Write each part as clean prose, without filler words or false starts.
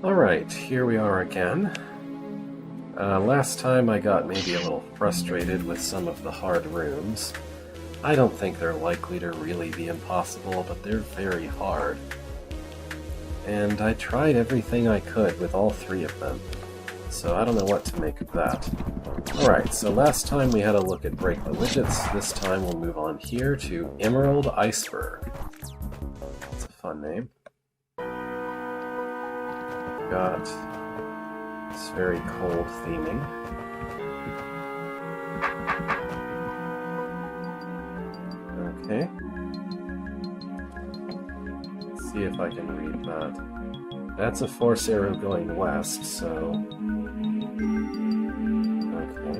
Alright, here we are again. Last time I got maybe a little frustrated with some of the hard rooms. I don't think they're likely to really be impossible, but they're very hard. And I tried everything I could with all three of them, so I don't know what to make of that. Alright, so last time we had a look at Break the Widgets. This time we'll move on here to Emerald Iceberg. That's a fun name. Got this very cold theming. Okay. Let's see if I can read that. That's a force arrow going west, so... Okay.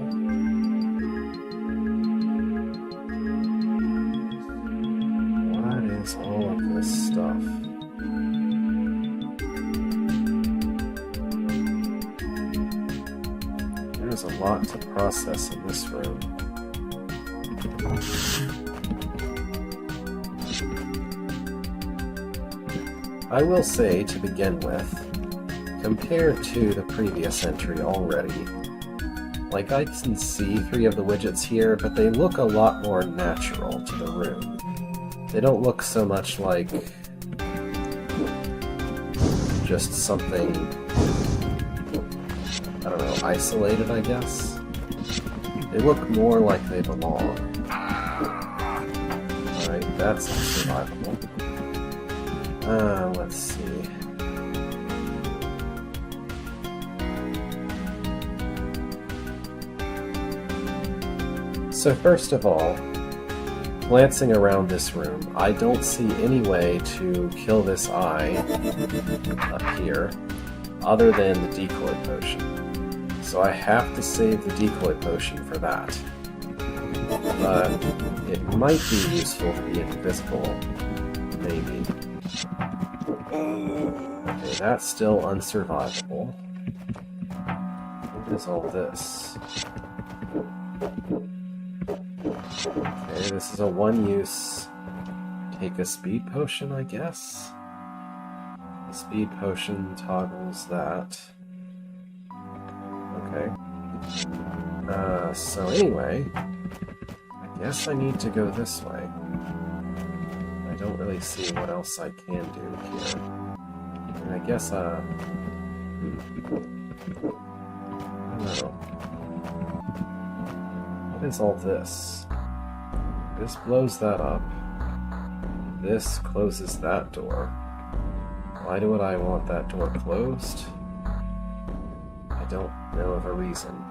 What is all of this stuff? There's a lot to process in this room. I will say, to begin with, compared to the previous entry already, like I can see three of the widgets here, but they look a lot more natural to the room. They don't look so much like just something, I don't know, isolated, I guess? They look more like they belong. Alright, that's unsurvivable. Let's see. So first of all, glancing around this room, I don't see any way to kill this eye up here other than the decoy potion. So I have to save the decoy potion for that. But it might be useful to be invisible, maybe. Okay, that's still unsurvivable. What is all this? Okay, this is a one-use take a speed potion, I guess? The speed potion toggles that. Okay. So anyway, I guess I need to go this way. I don't really see what else I can do here. And I guess, I don't know. What is all this? This blows that up. This closes that door. Why would I want that door closed? I don't know of a reason.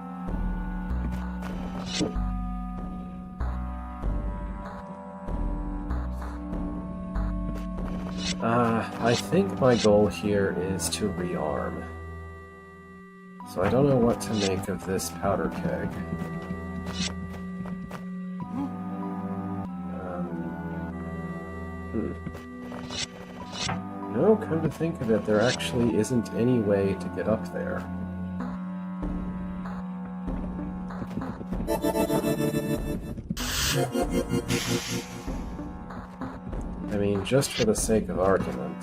I think my goal here is to rearm. So I don't know what to make of this powder keg. No, come to think of it, there actually isn't any way to get up there. I mean, just for the sake of argument.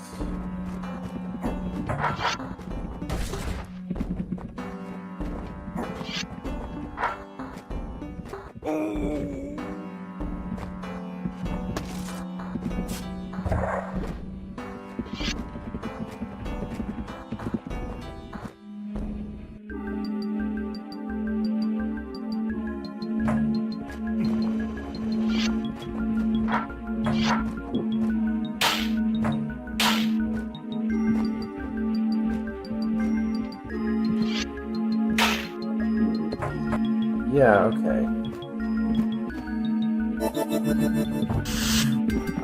Yeah, okay.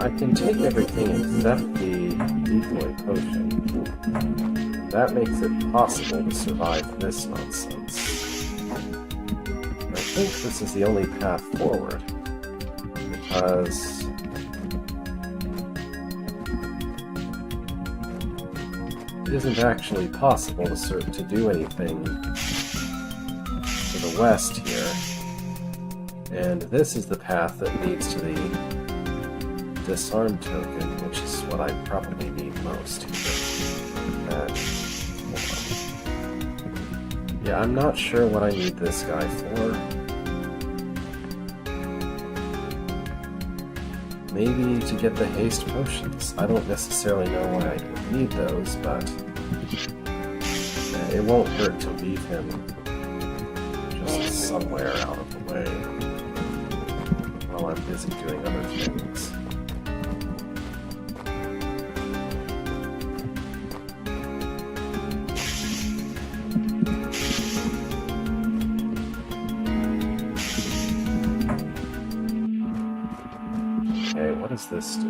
I can take everything except the decoy potion. That makes it possible to survive this nonsense. I think this is the only path forward, because it isn't actually possible to do anything to the west here, and this is the path that leads to the disarm token, which is what I probably need most. That will Yeah, I'm not sure what I need this guy for. Maybe to get the haste potions. I don't necessarily know why I would need those, but it won't hurt to leave him just somewhere out of the way while I'm busy doing other things. Okay, what does this do?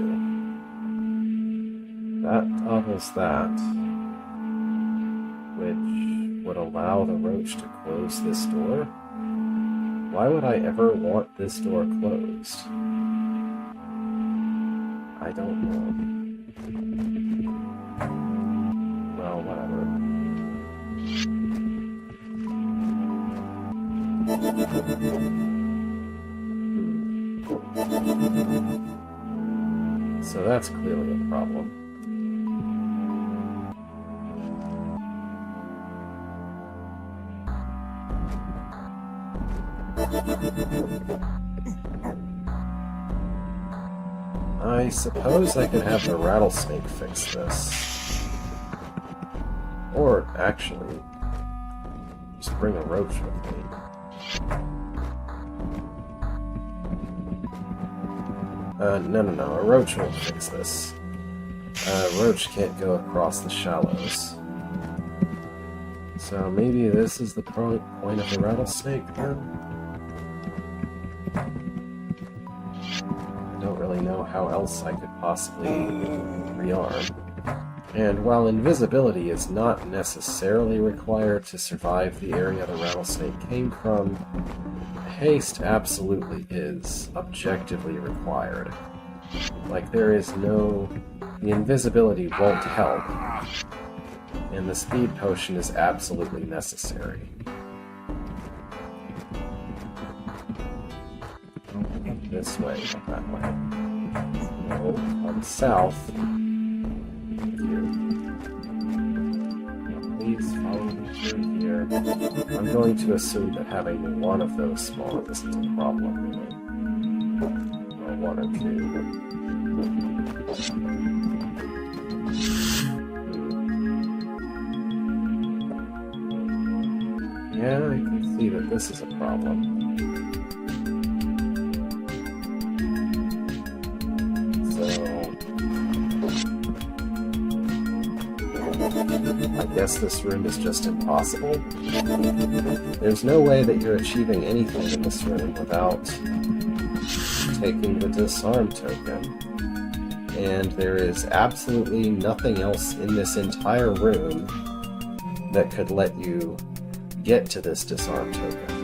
That toggles that, which would allow the roach to close this door. Why would I ever want this door closed? I don't know. Well, whatever. So that's clearly a problem. I suppose I could have the rattlesnake fix this. Or, actually, just bring a roach with me. No, a roach won't fix this. A roach can't go across the shallows. So maybe this is the point of the rattlesnake, then? I don't really know how else I could possibly rearm. And while invisibility is not necessarily required to survive the area the rattlesnake came from, haste absolutely is objectively required. Like, there is no... the invisibility won't help, and the speed potion is absolutely necessary. This way, not that way. No, come south. Please follow me through here. I'm going to assume that having one of those spawn isn't a problem, really. Well, one or two. Yeah, I can see that this is a problem. I guess this room is just impossible. There's no way that you're achieving anything in this room without taking the disarm token. And there is absolutely nothing else in this entire room that could let you get to this disarm token.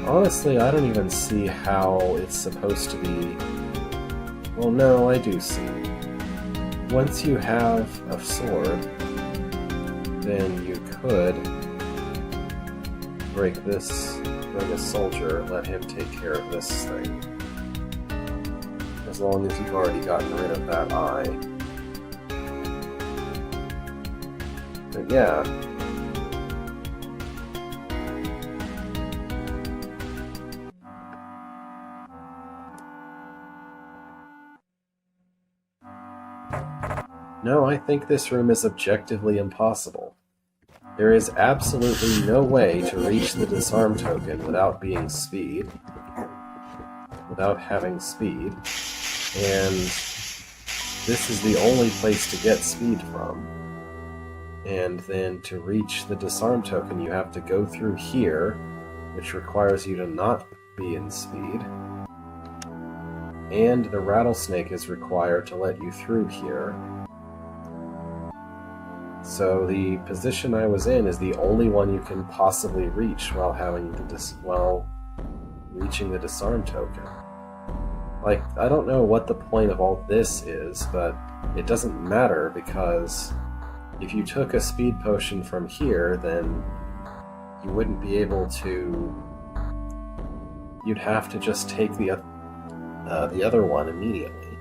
Honestly, I don't even see how it's supposed to be... Well, no, I do see. Once you have a sword, then you could bring a soldier, let him take care of this thing. As long as you've already gotten rid of that eye. But yeah... No, I think this room is objectively impossible. There is absolutely no way to reach the disarm token without being speed. Without having speed. And this is the only place to get speed from. And then to reach the disarm token, you have to go through here, which requires you to not be in speed. And the rattlesnake is required to let you through here. So the position I was in is the only one you can possibly reach while having while reaching the disarm token. Like, I don't know what the point of all this is, but it doesn't matter because if you took a speed potion from here, then you wouldn't be able to you'd have to just take the other one immediately.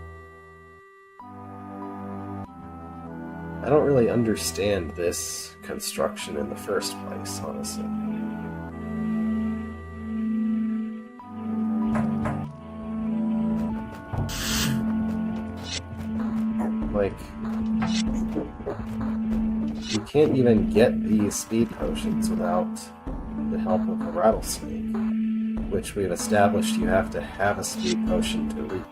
I don't really understand this construction in the first place, honestly. Like, you can't even get these speed potions without the help of a rattlesnake, which we've established you have to have a speed potion to reach.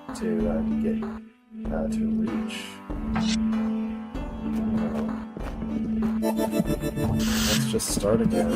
Let's just start again.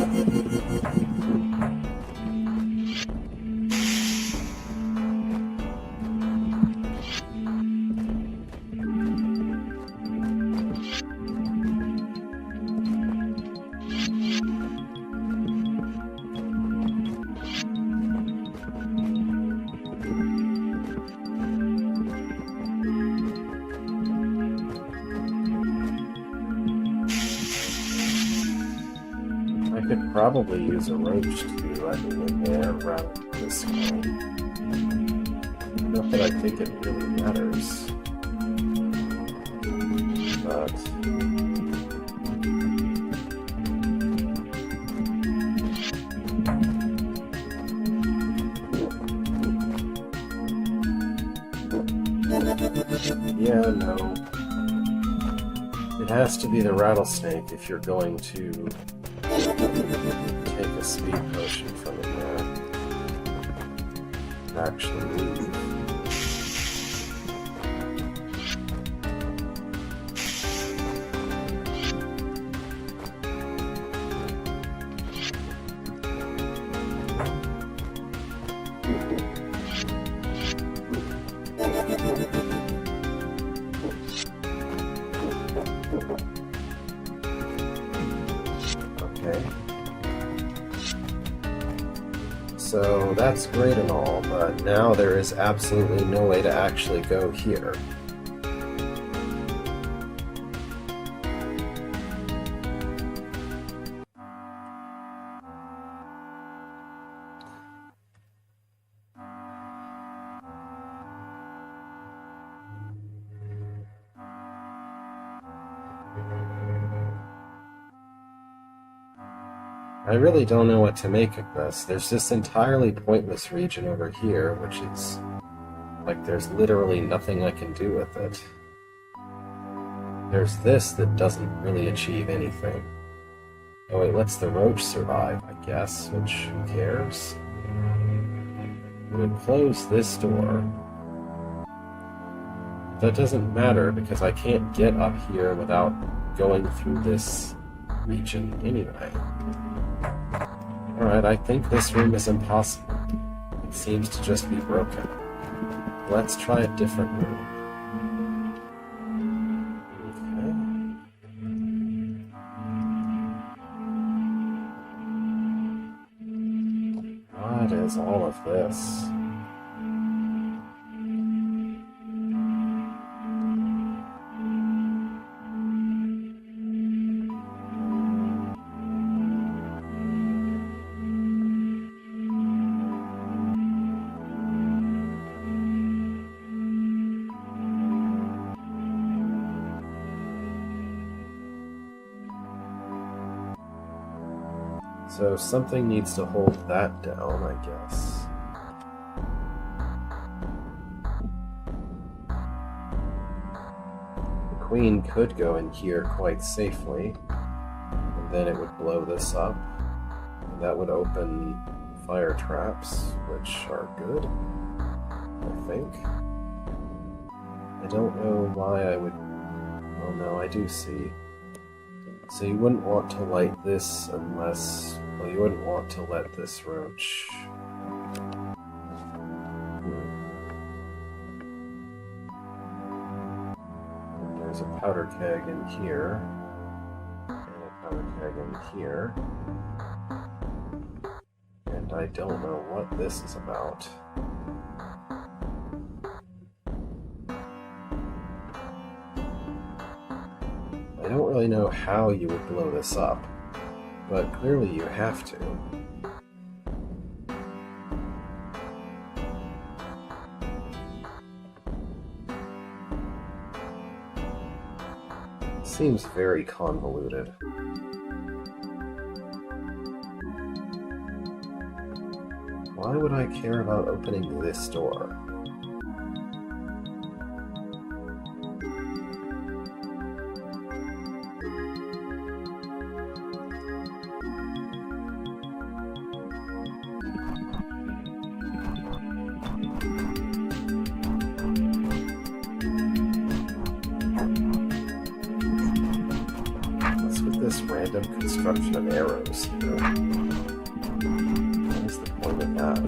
I could probably use a roach to let me in there rather than this way. Not that I think it really matters. But yeah, no. It has to be the rattlesnake if you're going to take a speed potion from in there. Actually leave. Okay. So that's great and all, but now there is absolutely no way to actually go here. I really don't know what to make of this. There's this entirely pointless region over here, which is like there's literally nothing I can do with it. There's this that doesn't really achieve anything. Oh, it lets the roach survive, I guess, which who cares? It would close this door. That doesn't matter because I can't get up here without going through this region anyway. Alright, I think this room is impossible. It seems to just be broken. Let's try a different room. Okay. What is all of this? So something needs to hold that down, I guess. The queen could go in here quite safely, and then it would blow this up, and that would open fire traps, which are good, I think. I don't know why I would... Well, no, I do see. So you wouldn't want to light this unless... Well, you wouldn't want to let this roach... And there's a powder keg in here. And a powder keg in here. And I don't know what this is about. I don't really know how you would blow this up, but clearly you have to. seems very convoluted. Why would I care about opening this door? What's with this random construction of arrows here? What is the point of that?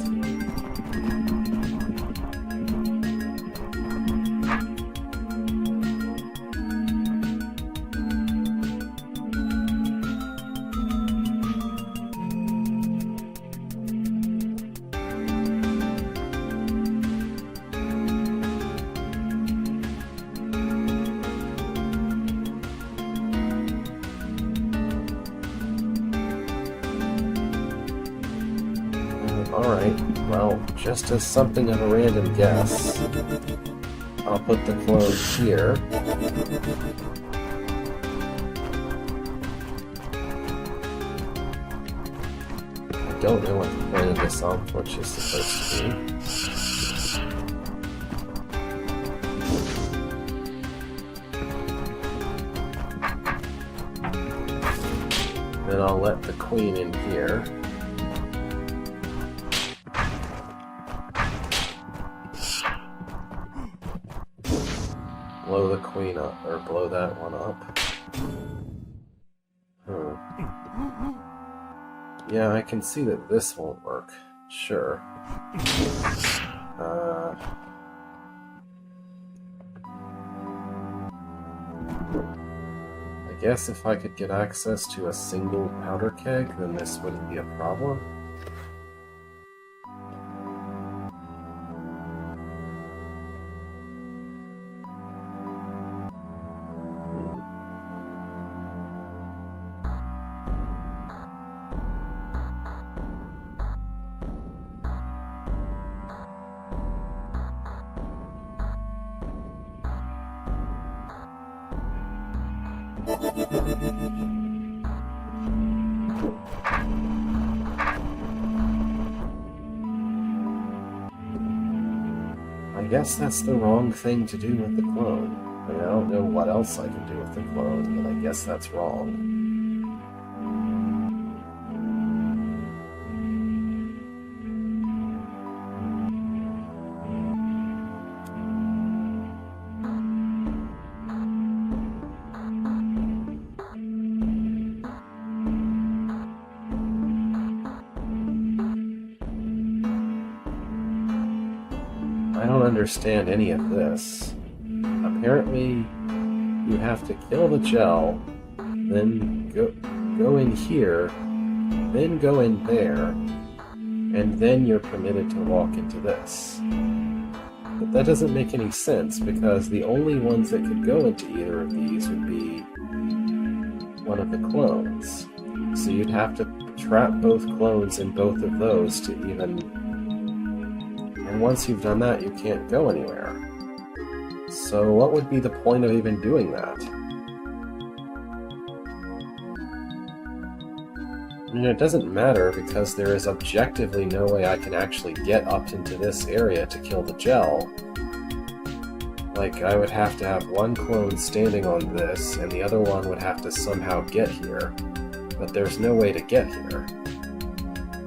Alright, well, just as something of a random guess, I'll put the clone here. I don't know what the point of this on torch is supposed to be. Then I'll let the queen in here. Blow the queen up, or blow that one up. Yeah, I can see that this won't work. Sure. I guess if I could get access to a single powder keg, then this wouldn't be a problem. I guess that's the wrong thing to do with the clone. I mean, I don't know what else I can do with the clone, but I guess that's wrong. I don't understand any of this. Apparently, you have to kill the gel, then go in here, then go in there, and then you're permitted to walk into this. But that doesn't make any sense, because the only ones that could go into either of these would be one of the clones. So you'd have to trap both clones in both of those to even... And once you've done that, you can't go anywhere. So what would be the point of even doing that? I mean, it doesn't matter because there is objectively no way I can actually get up into this area to kill the gel. Like, I would have to have one clone standing on this, and the other one would have to somehow get here. But there's no way to get here,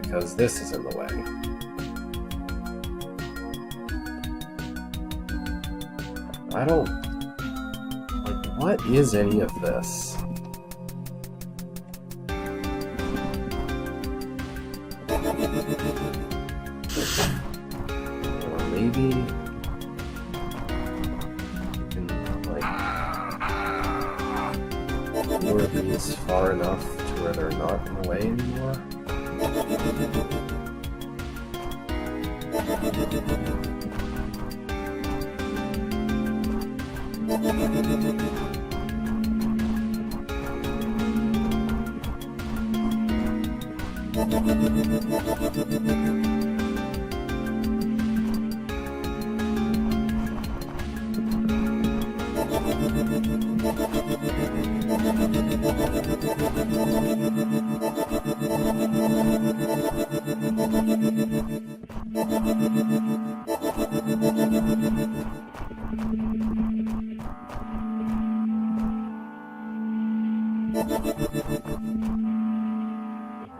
because this is in the way. I don't... Like, what is any of this? Or maybe... you can, like... lure these far enough to where they're not in the way anymore?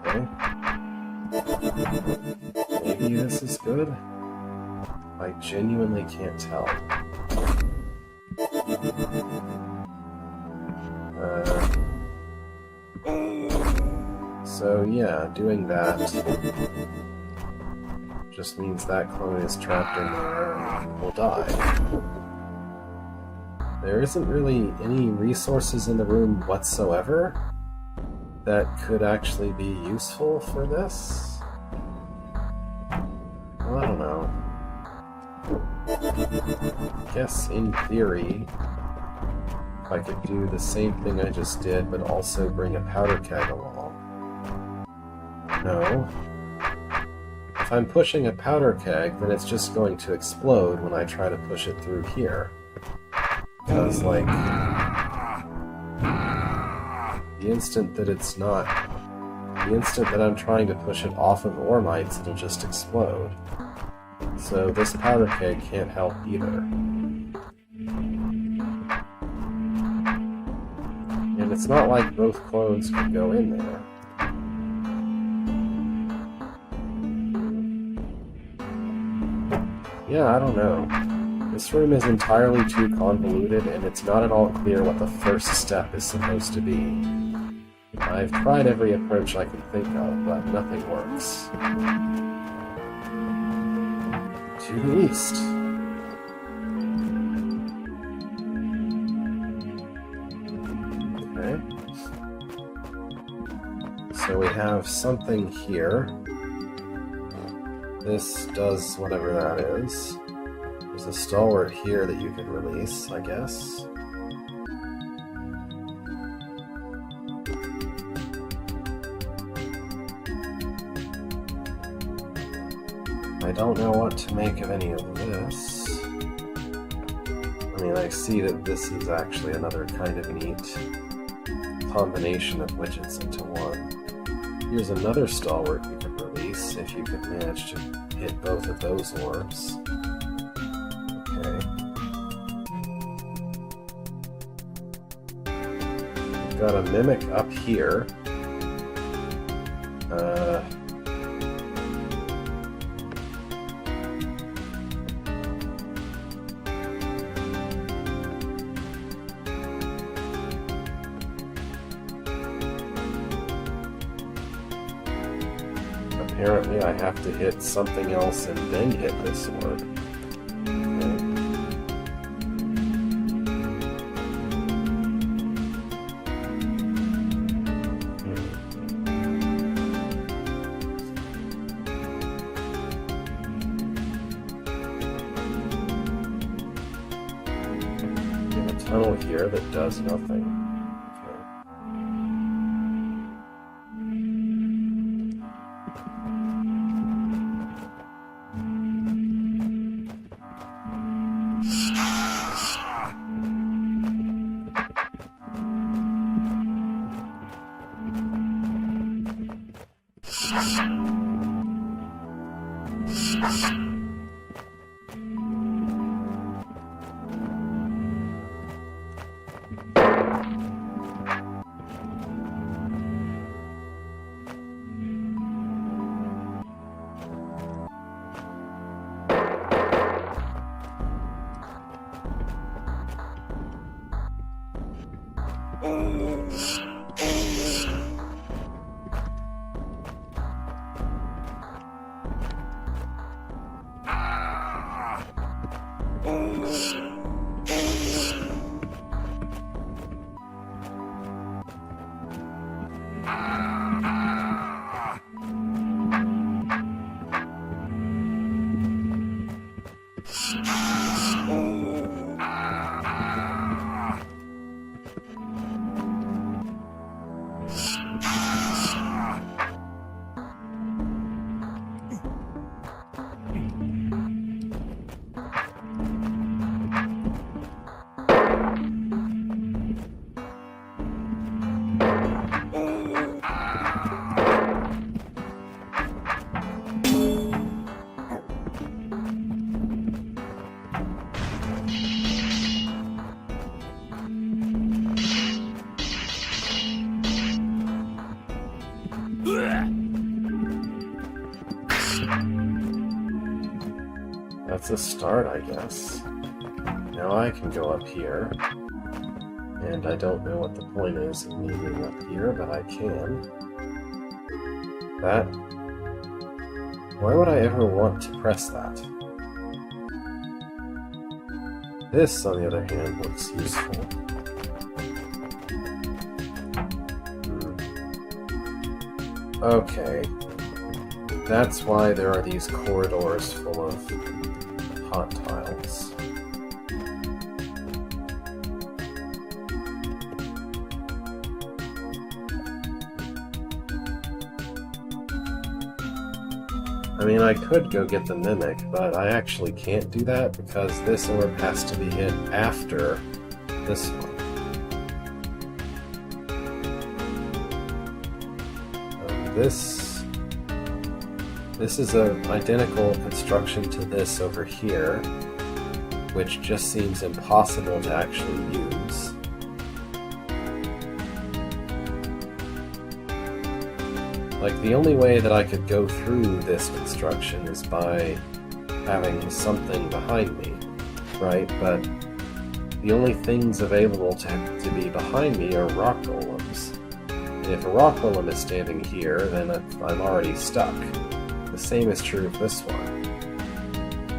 Okay. Maybe this is good? I genuinely can't tell. So yeah, doing that just means that clone is trapped in there and will die. There isn't really any resources in the room whatsoever that could actually be useful for this. Well, I don't know. I guess in theory, if I could do the same thing I just did, but also bring a powder keg along. No. If I'm pushing a powder keg, then it's just going to explode when I try to push it through here. Because, like, the instant that it's not, the instant that I'm trying to push it off of Ormites, it'll just explode. So this powder keg can't help either. And it's not like both clones can go in there. Yeah, I don't know. This room is entirely too convoluted, and it's not at all clear what the first step is supposed to be. I've tried every approach I can think of, but nothing works. To the east. Okay. So we have something here. This does whatever that is. There's a stalwart here that you can release, I guess. I don't know what to make of any of this. I mean, I see that this is actually another kind of neat combination of widgets into one. Here's another stalwart you can release if you could manage to hit both of those orbs. Okay. We've got a mimic up here. Apparently I have to hit something else and then hit this orb. We have a tunnel here that does nothing. It's a start, I guess. Now I can go up here. And I don't know what the point is of me being up here, but I can. That... Why would I ever want to press that? This, on the other hand, looks useful. Okay. That's why there are these corridors full of hot tiles. I mean, I could go get the Mimic, but I actually can't do that because this orb has to be hit after this one. This is an identical construction to this over here, which just seems impossible to actually use. Like, the only way that I could go through this construction is by having something behind me, right? But the only things available to be behind me are rock golems. And if a rock golem is standing here, then I'm already stuck. The same is true of this one.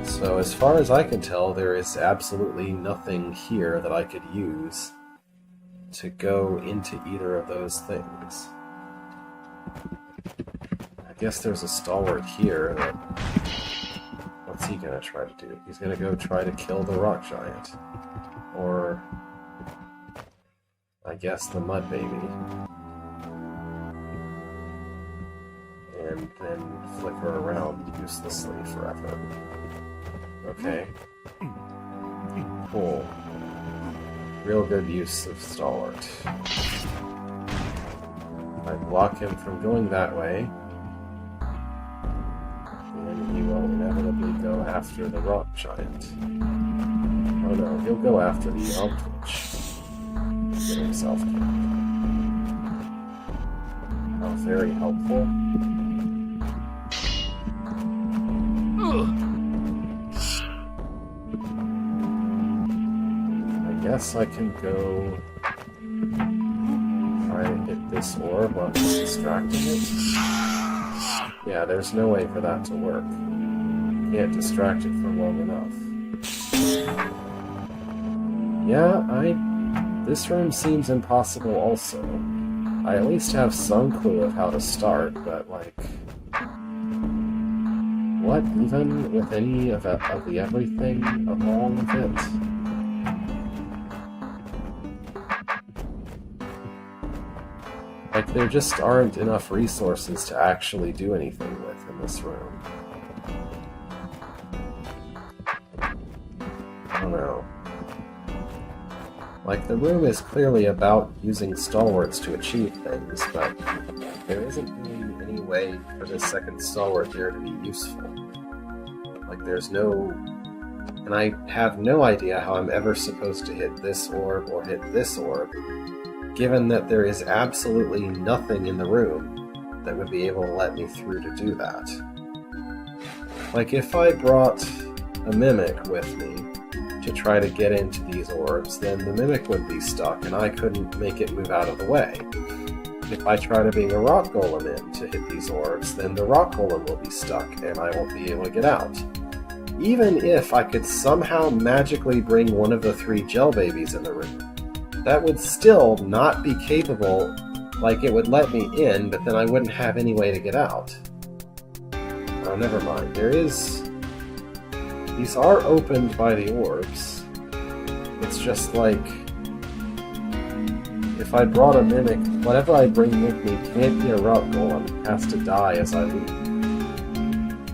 So as far as I can tell, there is absolutely nothing here that I could use to go into either of those things. I guess there's a stalwart here that... What's he gonna try to do? He's gonna go try to kill the rock giant. Or... I guess the mud baby. And then flicker around uselessly forever. Okay. Cool. Real good use of Stalwart. I block him from going that way, and he will inevitably go after the rock giant. Oh no, he'll go after the Eldritch. Get himself killed. How very helpful. I guess I can go try to hit this orb while he's distracting it. Yeah, there's no way for that to work. Can't distract it for long enough. Yeah, this room seems impossible also. I at least have some clue of how to start, but like... What, even with any of the everything along with it? Like, there just aren't enough resources to actually do anything with in this room. I don't know. Like, the room is clearly about using stalwarts to achieve things, but there isn't really any way for this second stalwart here to be useful. Like, there's no... And I have no idea how I'm ever supposed to hit this orb or hit this orb, given that there is absolutely nothing in the room that would be able to let me through to do that. Like, if I brought a Mimic with me to try to get into these orbs, then the Mimic would be stuck and I couldn't make it move out of the way. If I try to bring a Rock Golem in to hit these orbs, then the Rock Golem will be stuck and I won't be able to get out. Even if I could somehow magically bring one of the 3 gel babies in the room, that would still not be capable. Like, it would let me in, but then I wouldn't have any way to get out. Oh, never mind. There is... These are opened by the orbs. It's just like... If I brought a Mimic, whatever I bring with me can't be a Rock Golem. It has to die as I leave.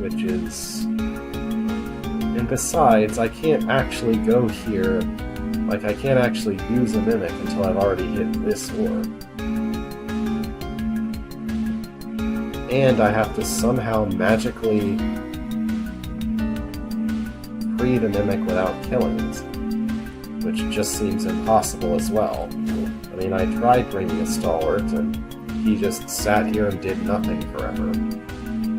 Which is... And besides, I can't actually go here... Like, I can't actually use a Mimic until I've already hit this orb. And I have to somehow magically free the Mimic without killing it, which just seems impossible as well. I mean, I tried bringing a Stalwart, and he just sat here and did nothing forever.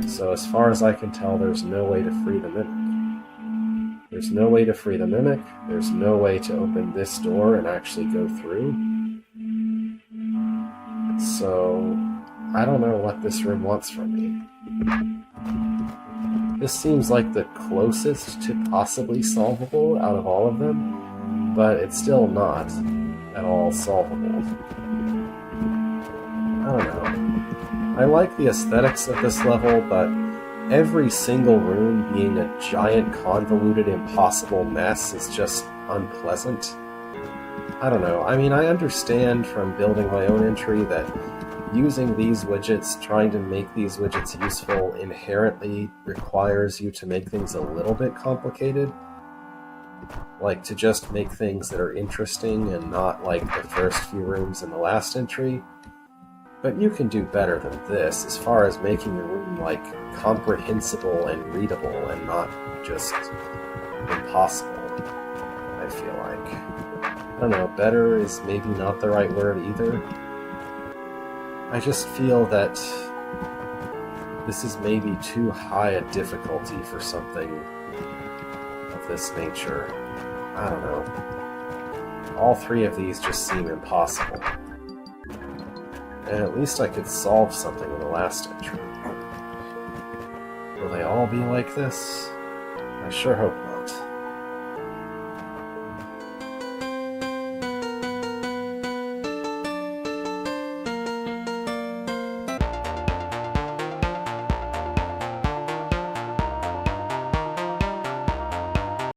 So as far as I can tell, there's no way to free the Mimic. There's no way to free the mimic. There's no way to open this door and actually go through. So, I don't know what this room wants from me. This seems like the closest to possibly solvable out of all of them, but it's still not at all solvable. I don't know. I like the aesthetics of this level, but every single room being a giant, convoluted, impossible mess is just unpleasant. I don't know. I mean, I understand from building my own entry that using these widgets, trying to make these widgets useful, inherently requires you to make things a little bit complicated. Like, to just make things that are interesting and not like the first few rooms in the last entry. But you can do better than this as far as making your room, like, comprehensible and readable and not just impossible, I feel like. I don't know, better is maybe not the right word either. I just feel that this is maybe too high a difficulty for something of this nature. I don't know. All three of these just seem impossible. And at least I could solve something in the last entry. Will they all be like this? I sure hope not.